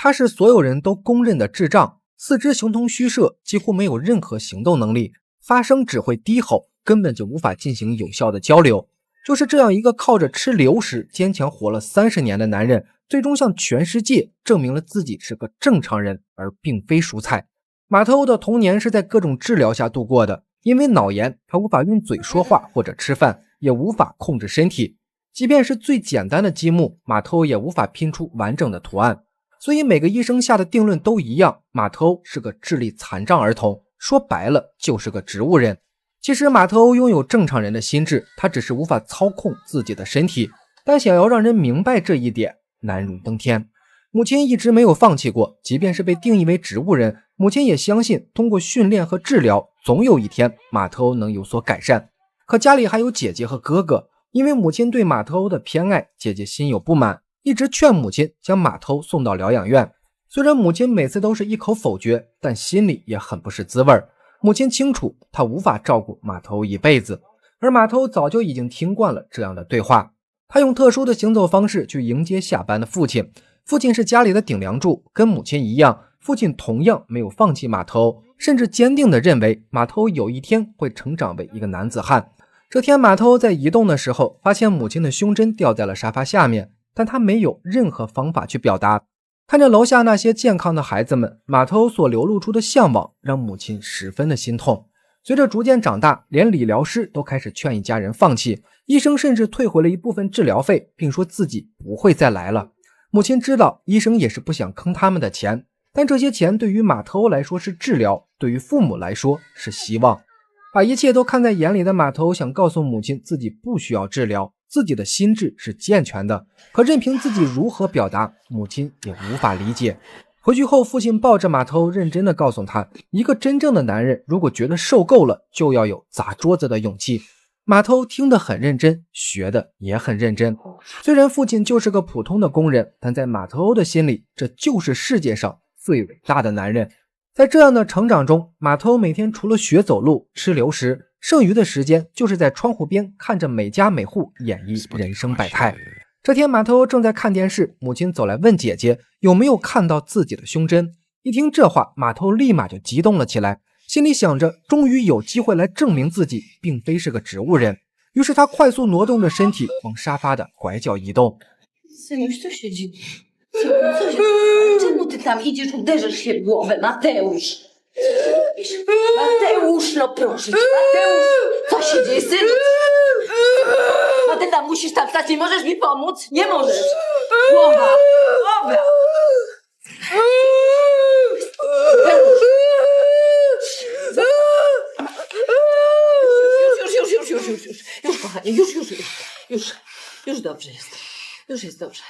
他是所有人都公认的智障，四肢形同虚设，几乎没有任何行动能力，发声只会低吼，根本就无法进行有效的交流。就是这样一个靠着吃流食坚强活了30年的男人，最终向全世界证明了自己是个正常人，而并非蔬菜。马特欧的童年是在各种治疗下度过的，因为脑炎，他无法用嘴说话或者吃饭，也无法控制身体。即便是最简单的积木，马特欧也无法拼出完整的图案。所以每个医生下的定论都一样，马特欧是个智力残障儿童，说白了就是个植物人。其实马特欧拥有正常人的心智，他只是无法操控自己的身体，但想要让人明白这一点，难如登天。母亲一直没有放弃过，即便是被定义为植物人，母亲也相信通过训练和治疗，总有一天马特欧能有所改善。可家里还有姐姐和哥哥，因为母亲对马特欧的偏爱，姐姐心有不满，一直劝母亲将马特欧送到疗养院。虽然母亲每次都是一口否决，但心里也很不是滋味。母亲清楚她无法照顾马特欧一辈子，而马特欧早就已经听惯了这样的对话。他用特殊的行走方式去迎接下班的父亲，父亲是家里的顶梁柱，跟母亲一样，父亲同样没有放弃马特欧，甚至坚定地认为马特欧有一天会成长为一个男子汉。这天马特欧在移动的时候，发现母亲的胸针掉在了沙发下面，但他没有任何方法去表达。看着楼下那些健康的孩子们，马特欧所流露出的向往让母亲十分的心痛。随着逐渐长大，连理疗师都开始劝一家人放弃，医生甚至退回了一部分治疗费，并说自己不会再来了。母亲知道医生也是不想坑他们的钱，但这些钱对于马特欧来说是治疗，对于父母来说是希望。把一切都看在眼里的马特欧想告诉母亲自己不需要治疗，自己的心智是健全的，可任凭自己如何表达，母亲也无法理解。回去后，父亲抱着马特欧认真地告诉他，一个真正的男人如果觉得受够了，就要有砸桌子的勇气。马特欧听得很认真，学得也很认真。虽然父亲就是个普通的工人，但在马特欧的心里，这就是世界上最伟大的男人。在这样的成长中，马特欧每天除了学走路、吃流食，剩余的时间就是在窗户边看着每家每户演绎人生百态。这天马特欧正在看电视，母亲走来问姐姐有没有看到自己的胸针。一听这话，马特欧立马就激动了起来，心里想着终于有机会来证明自己并非是个植物人。于是他快速挪动着身体往沙发的拐角移动。Czemu ty tam idziesz, uderzysz się w głowę, Mateusz? Mateusz, no proszę cię, Mateusz! Co się dzieje, synu? Matylda, musisz tam stać, nie możesz mi pomóc? Nie możesz! Głowa! Głowa! Już, kochanie, już dobrze jest. Już jest dobrze.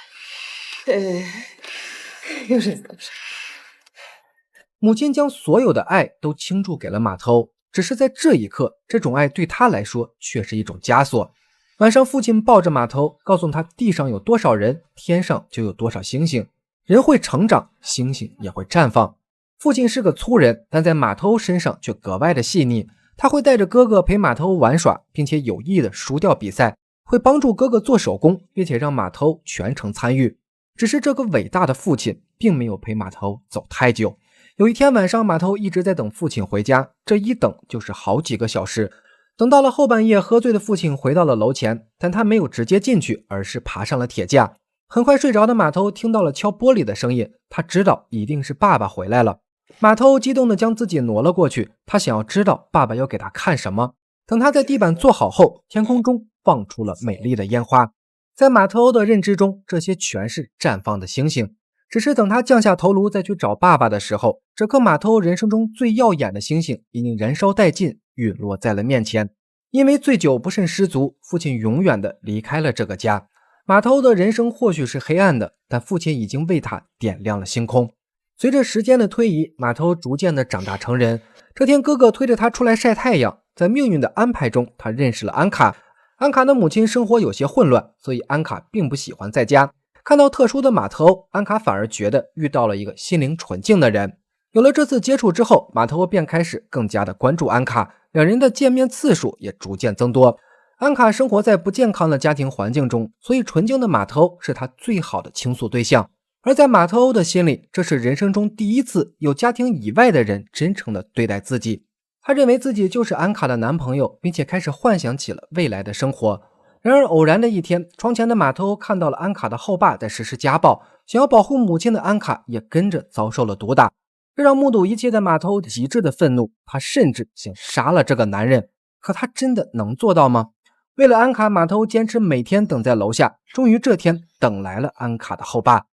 母亲将所有的爱都倾注给了马特欧，只是在这一刻，这种爱对他来说却是一种枷锁。晚上，父亲抱着马特欧，告诉他地上有多少人，天上就有多少星星。人会成长，星星也会绽放。父亲是个粗人，但在马特欧身上却格外的细腻。他会带着哥哥陪马特欧玩耍，并且有意的输掉比赛，会帮助哥哥做手工，并且让马特欧全程参与。只是这个伟大的父亲并没有陪马特欧走太久。有一天晚上，马特欧一直在等父亲回家，这一等就是好几个小时。等到了后半夜，喝醉的父亲回到了楼前，但他没有直接进去，而是爬上了铁架。很快睡着的马特欧听到了敲玻璃的声音，他知道一定是爸爸回来了。马特欧激动地将自己挪了过去，他想要知道爸爸要给他看什么。等他在地板坐好后，天空中放出了美丽的烟花。在马特欧的认知中，这些全是绽放的星星。只是等他降下头颅再去找爸爸的时候，这颗马特欧人生中最耀眼的星星已经燃烧殆尽，陨落在了面前。因为醉酒不慎失足，父亲永远的离开了这个家。马特欧的人生或许是黑暗的，但父亲已经为他点亮了星空。随着时间的推移，马特欧逐渐的长大成人。这天，哥哥推着他出来晒太阳，在命运的安排中，他认识了安卡。安卡的母亲生活有些混乱，所以安卡并不喜欢在家。看到特殊的马特欧，安卡反而觉得遇到了一个心灵纯净的人。有了这次接触之后，马特欧便开始更加的关注安卡，两人的见面次数也逐渐增多。安卡生活在不健康的家庭环境中，所以纯净的马特欧是他最好的倾诉对象。而在马特欧的心里，这是人生中第一次有家庭以外的人真诚地对待自己。他认为自己就是安卡的男朋友，并且开始幻想起了未来的生活。然而偶然的一天，床前的马特欧看到了安卡的后爸在实施家暴，想要保护母亲的安卡也跟着遭受了毒打，这让目睹一切的马特欧极致的愤怒，他甚至想杀了这个男人。可他真的能做到吗？为了安卡，马特欧坚持每天等在楼下，终于这天等来了安卡的后爸。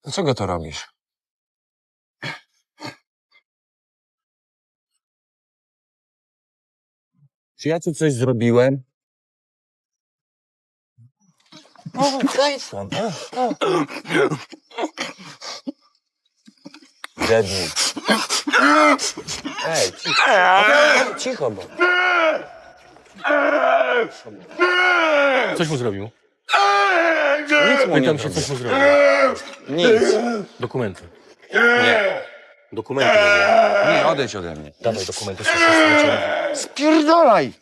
Dlaczego to robisz? Czy ja ci coś zrobiłem? O, daj stąd. Debil. Ej, cicho. Cicho, bo... Coś mu zrobił? Nic mu nie Pytam się, coś mu zrobił. zrobił. Nic. Dokumenty. Nie. Dokumenty mówię. Nie, odejdź ode mnie. Dawaj dokumenty. Spierdalaj!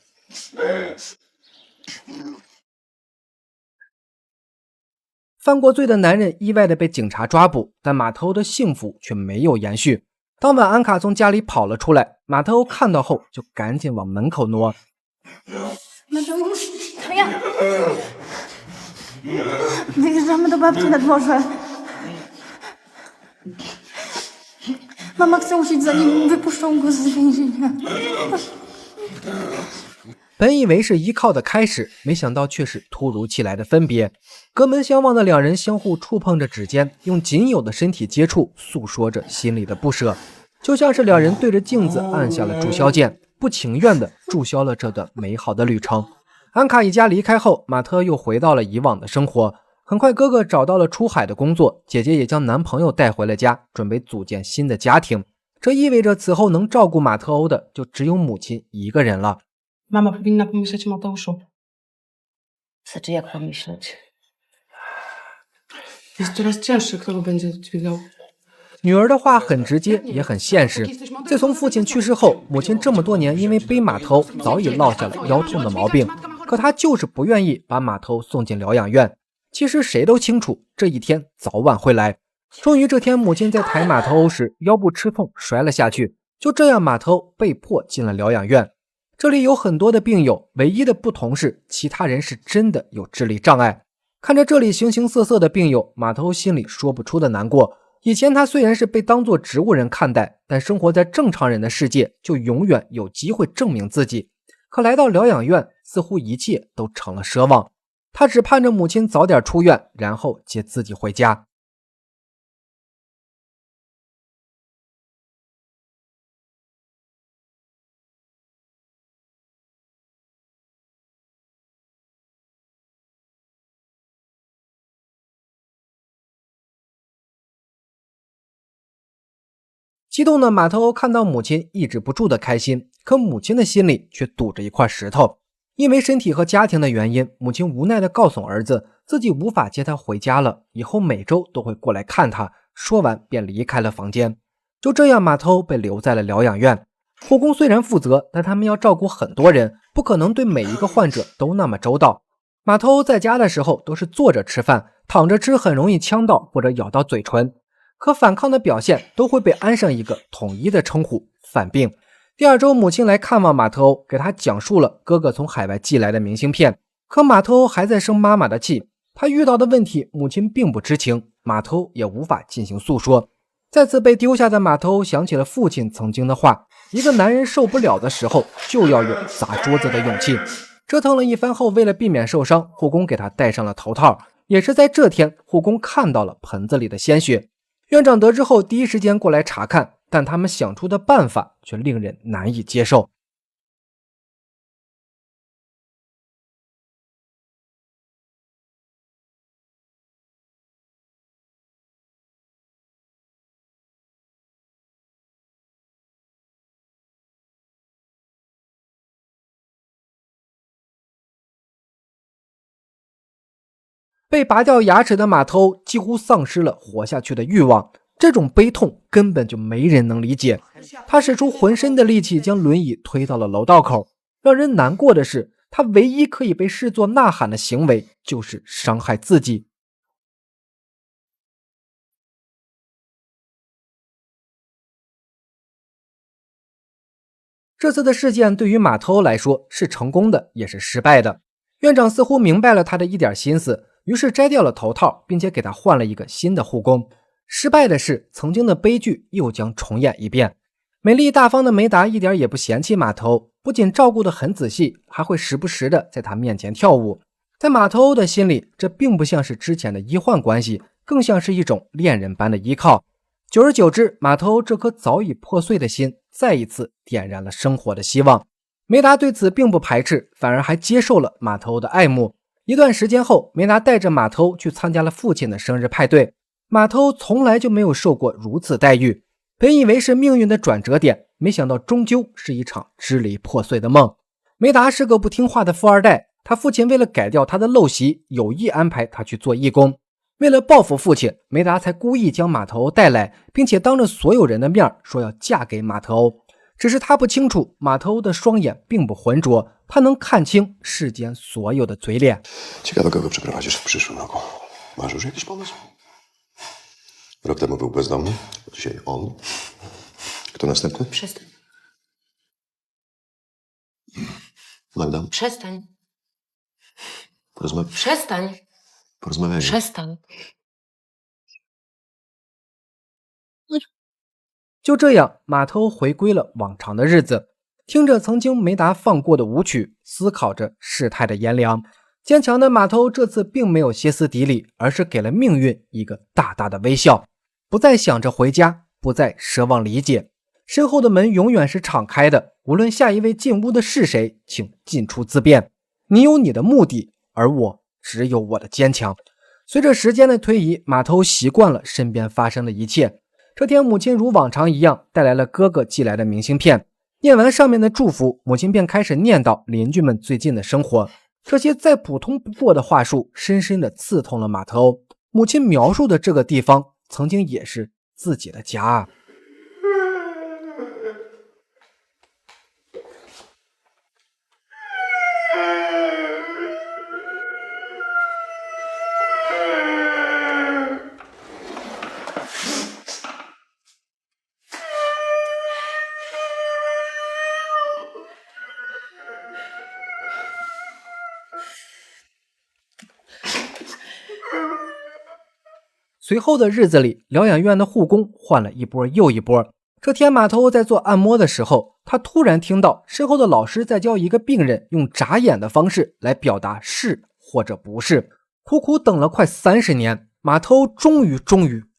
犯过罪的男人意外的被警察抓捕，但马特欧的幸福却没有延续。当晚，安卡从家里跑了出来，马特欧看到后就赶紧往门口挪。Wyjeżdżamy do babci na dworze. Mama chce usiąść, zanim wypuszczą go z więzienia. 本以为是依靠的开始，没想到却是突如其来的分别。隔门相望的两人相互触碰着指尖，用仅有的身体接触诉说着心里的不舍，就像是两人对着镜子按下了注销键，不情愿地注销了这段美好的旅程。安卡一家离开后，马特又回到了以往的生活。很快，哥哥找到了出海的工作，姐姐也将男朋友带回了家，准备组建新的家庭。这意味着此后能照顾马特欧的就只有母亲一个人了。Mama powinna pomyśleć o Mateuszu. Znaczy, jak pomyśleć? Jest coraz cięższy, kto go będzie dźwigał. 女儿的话很直接，也很现实。自从父亲去世后，母亲这么多年因为背马头早已落下了腰痛的毛病，可她就是不愿意把马头送进疗养院。其实谁都清楚，这一天早晚会来。终于这天，母亲在抬马头时腰部吃痛摔了下去，就这样马头被迫进了疗养院。这里有很多的病友，唯一的不同是其他人是真的有智力障碍。看着这里形形色色的病友，马头心里说不出的难过。以前他虽然是被当作植物人看待，但生活在正常人的世界，就永远有机会证明自己。可来到疗养院，似乎一切都成了奢望。他只盼着母亲早点出院，然后接自己回家。激动的马特欧看到母亲抑制不住的开心，可母亲的心里却堵着一块石头。因为身体和家庭的原因，母亲无奈地告诉儿子，自己无法接他回家了，以后每周都会过来看他。说完便离开了房间。就这样，马特欧被留在了疗养院。护工虽然负责，但他们要照顾很多人，不可能对每一个患者都那么周到。马特欧在家的时候都是坐着吃饭，躺着吃很容易呛到或者咬到嘴唇。可反抗的表现都会被安上一个统一的称呼——犯病。第二周，母亲来看望马特欧，给他讲述了哥哥从海外寄来的明信片。可马特欧还在生妈妈的气，他遇到的问题母亲并不知情，马特欧也无法进行诉说。再次被丢下的马特欧想起了父亲曾经的话：一个男人受不了的时候，就要有砸桌子的勇气。折腾了一番后，为了避免受伤，护工给他戴上了头套。也是在这天，护工看到了盆子里的鲜血。院长得知后第一时间过来查看，但他们想出的办法却令人难以接受。被拔掉牙齿的马特欧几乎丧失了活下去的欲望，这种悲痛根本就没人能理解。他使出浑身的力气将轮椅推到了楼道口。让人难过的是，他唯一可以被视作呐喊的行为就是伤害自己。这次的事件对于马头来说是成功的，也是失败的。院长似乎明白了他的一点心思，于是摘掉了头套，并且给他换了一个新的护工。失败的是，曾经的悲剧又将重演一遍。美丽大方的梅达一点也不嫌弃马头，不仅照顾得很仔细，还会时不时的在他面前跳舞。在马头欧的心里，这并不像是之前的医患关系，更像是一种恋人般的依靠。久而久之，马头欧这颗早已破碎的心再一次点燃了生活的希望。梅达对此并不排斥，反而还接受了马头欧的爱慕。一段时间后，梅达带着马头欧去参加了父亲的生日派对。马头欧从来就没有受过如此待遇，本以为是命运的转折点，没想到终究是一场支离破碎的梦。梅达是个不听话的富二代，他父亲为了改掉他的陋习，有意安排他去做义工。为了报复父亲，梅达才故意将马头欧带来，并且当着所有人的面说要嫁给马头欧。只是他不清楚，马头欧的双眼并不浑浊，他能看清世间所有的嘴脸。Ciekawe, kogo przeprowadzisz w przyszłym roku. Masz już jakiś pomysł? Rok temu był bezdomny, dzisiaj on. Kto następny? Przestań. Magda, Przestań. porozmawiajmy. Przestań. 就这样，马头回归了往常的日子，听着曾经梅达放过的舞曲，思考着事态的炎凉。坚强的马头这次并没有歇斯底里，而是给了命运一个大大的微笑，不再想着回家，不再奢望理解。身后的门永远是敞开的，无论下一位进屋的是谁，请进出自便。你有你的目的，而我只有我的坚强。随着时间的推移，马头习惯了身边发生的一切。这天，母亲如往常一样带来了哥哥寄来的明信片。念完上面的祝福，母亲便开始念叨邻居们最近的生活。这些再普通不过的话术，深深地刺痛了马头。母亲描述的这个地方，曾经也是自己的家啊。随后的日子里，疗养院的护工换了一波又一波。这天，马头在做按摩的时候，他突然听到身后的老师在教一个病人用眨眼的方式来表达是或者不是。苦苦等了快30年，马头终于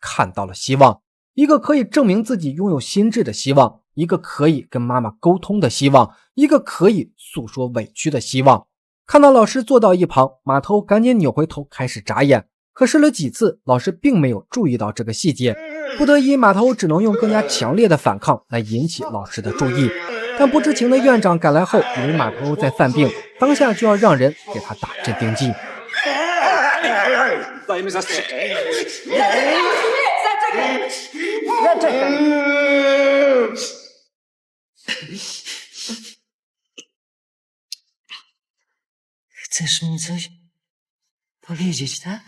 看到了希望，一个可以证明自己拥有心智的希望，一个可以跟妈妈沟通的希望，一个可以诉说委屈的希望。看到老师坐到一旁，马头赶紧扭回头开始眨眼。可试了几次，老师并没有注意到这个细节，不得已马头只能用更加强烈的反抗来引起老师的注意。但不知情的院长赶来后，以为马头在犯病，当下就要让人给他打镇定剂。Chcesz mi coś powiedzieć, tak?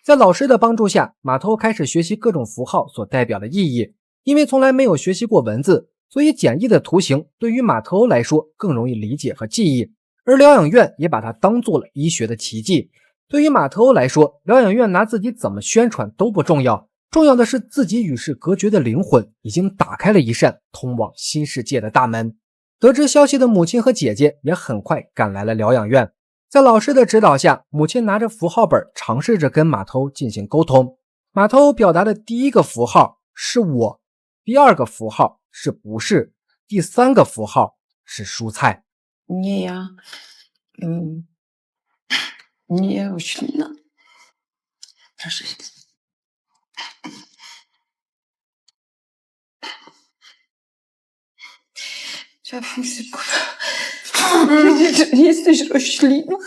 在老师的帮助下，马头开始学习各种符号所代表的意义。因为从来没有学习过文字，所以简易的图形对于马头来说更容易理解和记忆。而疗养院也把它当做了医学的奇迹。对于马头来说，疗养院拿自己怎么宣传都不重要，重要的是自己与世隔绝的灵魂已经打开了一扇通往新世界的大门。得知消息的母亲和姐姐也很快赶来了疗养院。在老师的指导下，母亲拿着符号本尝试着跟马头进行沟通。马头表达的第一个符号是我，第二个符号是不是，第三个符号是蔬菜。Nie ja. Nie oślina. Proszę się. Chciałabym się powiedzieć, że nie jesteś rośliną.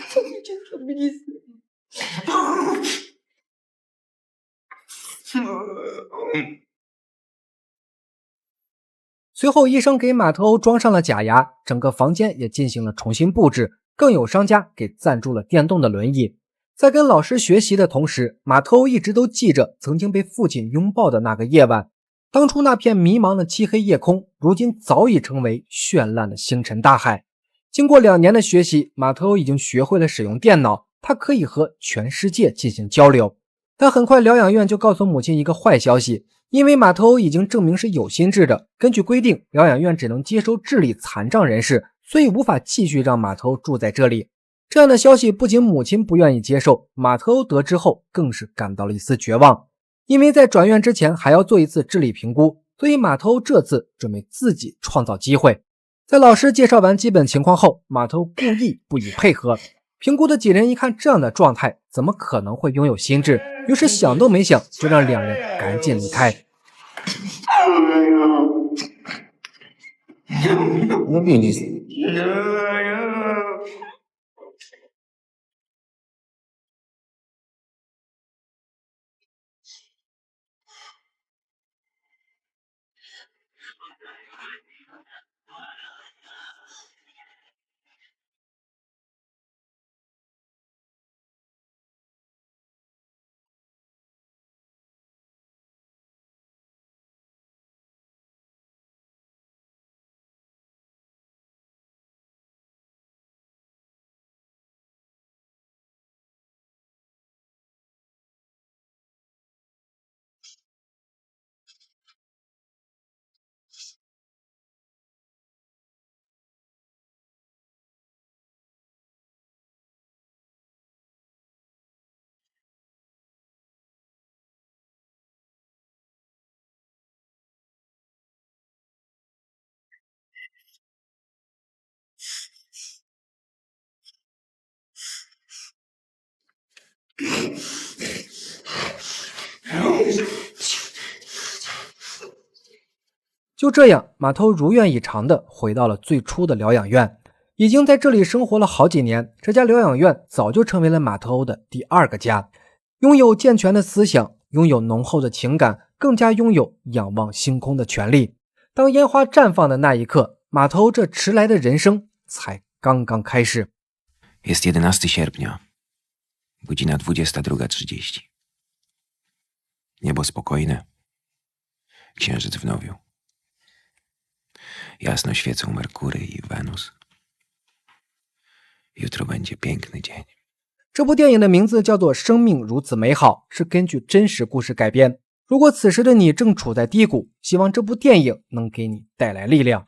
Co mi cię zrobili? 随后医生给马特欧装上了假牙，整个房间也进行了重新布置，更有商家给赞助了电动的轮椅。在跟老师学习的同时，马特欧一直都记着曾经被父亲拥抱的那个夜晚。当初那片迷茫的漆黑夜空，如今早已成为绚烂的星辰大海。经过2年的学习，马特欧已经学会了使用电脑，他可以和全世界进行交流。但很快疗养院就告诉母亲一个坏消息，因为马特欧已经证明是有心智的，根据规定，疗养院只能接收智力残障人士，所以无法继续让马特欧住在这里。这样的消息不仅母亲不愿意接受，马特欧得知后更是感到了一丝绝望。因为在转院之前还要做一次智力评估，所以马特欧这次准备自己创造机会。在老师介绍完基本情况后，马特欧故意不予配合。评估的几人一看这样的状态，怎么可能会拥有心智？于是想都没想，就让2人赶紧离开。就这样，马特欧如愿以偿地回到了最初的疗养院，已经在这里生活了好几年。这家疗养院早就成为了马特欧的第2个家，拥有健全的思想，拥有浓厚的情感，更加拥有仰望星空的权利。当烟花绽放的那一刻，马特欧这迟来的人生才刚刚开始。 Jest 11 sierpnia, godzina 22:30. Niebo spokojne, księżyc w nowiu. Jasno świecą Merkury i Wenus. Jutro będzie piękny dzień. 这部电影的名字叫做《生命如此美好》，是根据真实故事改编。如果此时的你正处在低谷，希望这部电影能给你带来力量。